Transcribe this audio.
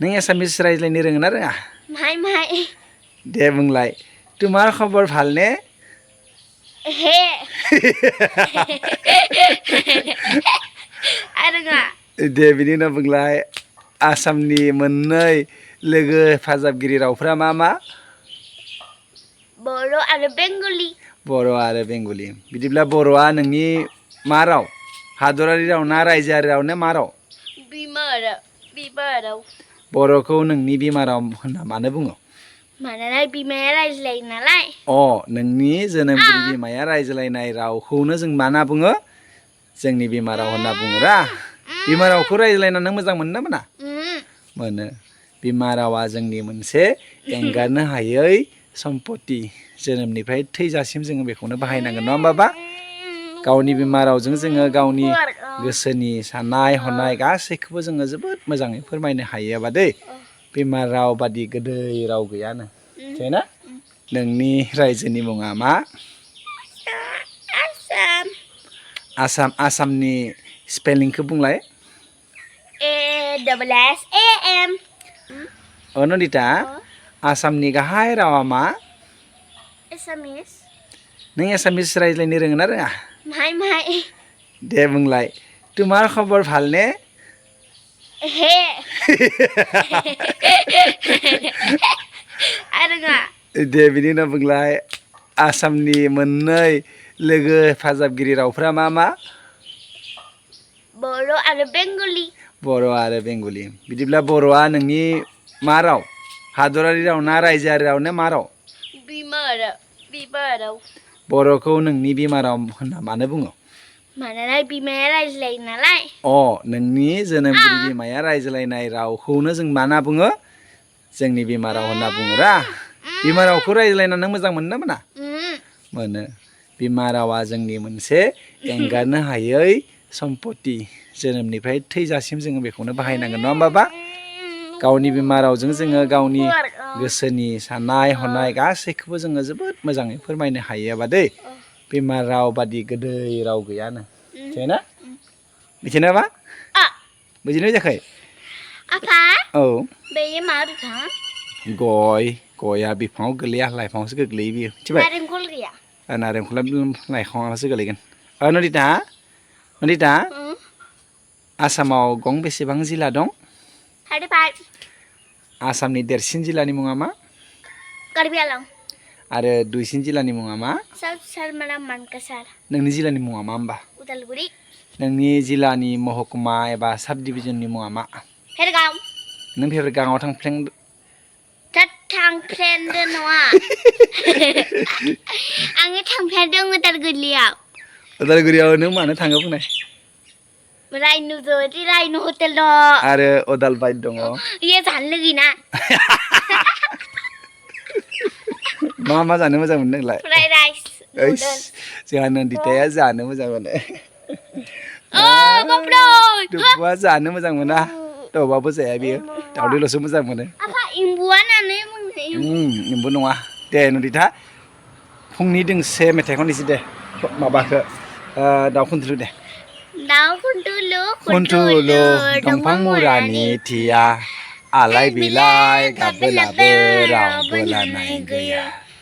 नों एसामिस रायज्लायनो रोङो ना रोङा? माइ दे बुंलाय तुम्हार खबर ভাল নে? हे आरो गा दे बिनि उनाव बुंलाय आसामनि मोननै लोगो हेफाजाबगिरि रावफोरा मा मा? बोरो आरो बेंगलि। बर' आरो बेंगलि। बिदिब्ला बर'आ नोंनि मा राव? हादरारि राव ना रायजोआरि राव ना मा राव? बिमा राव। बर'खौ नोंनि बिमा राव होनना मानो बुङो? मानोना बिमाया रायज्लायो नालाय। नोंनि जोनोमगिरि बिमाया रायज्लायनाय रावखौनो जों मा होनना बुङो? जोंनि बिमा राव होनना बुङोरा। बिमा रावखौ रायज्लायना नों मोजां मोनो ना मोना? मोनो। बिमा रावा जोंनि मोनसे एंगारनो हायै सम्पति। जोनोमनिफ्राय थैजासिम जोङो बेखौनो बाहायनांगोन नङा होमबा? गावनि बिमा रावजों जोङो गावनि गोसोनि साननाय हनाय गासैखौबो जोङो जोबोद मोजाङै फोरमायनो हायोबा दै। बिमा राव बादि गोदै राव गैयानो मिथिबायना? नोंनि रायजोनि मुङा मा? आसाम। आसामनि स्पेलिंखौ बुंलाय। ASSAM। नन्दिता आसामनि गाहाय रावा मा? एसामिस। नों एसामिस रायज्लायनो रोङो ना रोङा? माइ दे बुंलाय तुम्हार खबर ভাল নে? हे आरो गा दे बिनि उनाव बुंलाय आसामनि मोननै लोगो हेफाजाबगिरि रावफोरा मा मा? बोरो आरो बेंगलि। बर' आरो बेंगलि। बिदिब्ला बर'आ नोंनि मा राव? हादरारि राव ना रायजोआरि राव ना मा राव? बिमा राव। बर'खौ नोंनि बिमा राव होनना मानो बुङो? मानोना बिमाया रायज्लायो नालाय। नोंनि जोनोमगिरि बिमाया रायज्लायनाय रावखौनो जों मा होनना बुङो? जोंनि बिमा राव होनना बुङोरा। बिमा रावखौ रायज्लायना नों मोजां मोनो ना मोना? मोनो। बिमा रावा जोंनि मोनसे एंगारनो हायै सम्पति। जोनोमनिफ्राय थैजासिम जोङो बेखौनो बाहायनांगोन नङा होमबा? गावनि बिमा रावजों जोङो गावनि गोसोनि साननाय हनाय गासैखौबो जोङो जोबोद मोजाङै फोरमायनो हायोबा दै। बिमा राव बादि गोदै राव गैयानो मिथिबायना? मिथिनायबा? बुजिनाय जायाखै? आफा औ बेयो मा बिफां? गया बिफाङाव गोलैया लाइफाङावसो गोग्लैयो बियो मिथिबाय? नारेंखल गैया। नारेंखला लाइफाङावसो गोलैगोन। नन्दिता आसामाव गं बेसेबां जिल्ला दं? 35। आसामनि देरसिन जिल्लानि मुङा मा? कार्बि आलं। आरो दुइसिन जिल्लानि मुङा मा? नोंनि जिल्लानि मुङा मा होमबा? उदालगुरि। नोंनि जिल्लानि महकुमा एबा साब डिभिजननि मुङा मा? भेरगाव। नों भेरगावआव थांफ्लेनदो नङा। आङो थांफेरदों उदालगुरियाव। उदालगुरियाव नों मानो थाङो बुंनाय? रायन' हटेल दङ। आरो अदाल बाइत दङ। इयो जानो लुगैना। मा जानो मोजां मोनो नोंलाय? Fried rice. जोंहा नन्दिताया जानो मोजां मोनो। बाबरे। दुबुआ जानो मोजां मोना। दाउबाबो जाया बियो दाउदैल'सो मोजां मोनो। एम्बु नङा। दे नन्दिता फुंनि दोंसे मेथाइ खननोसै दे माबाखौ दाउ खुन्थुलु दे। दाउ खुन्थुलु दंफां मुरानि थिया आलाय बिलाय गाबबोलाबो रावबो लानाय गैया।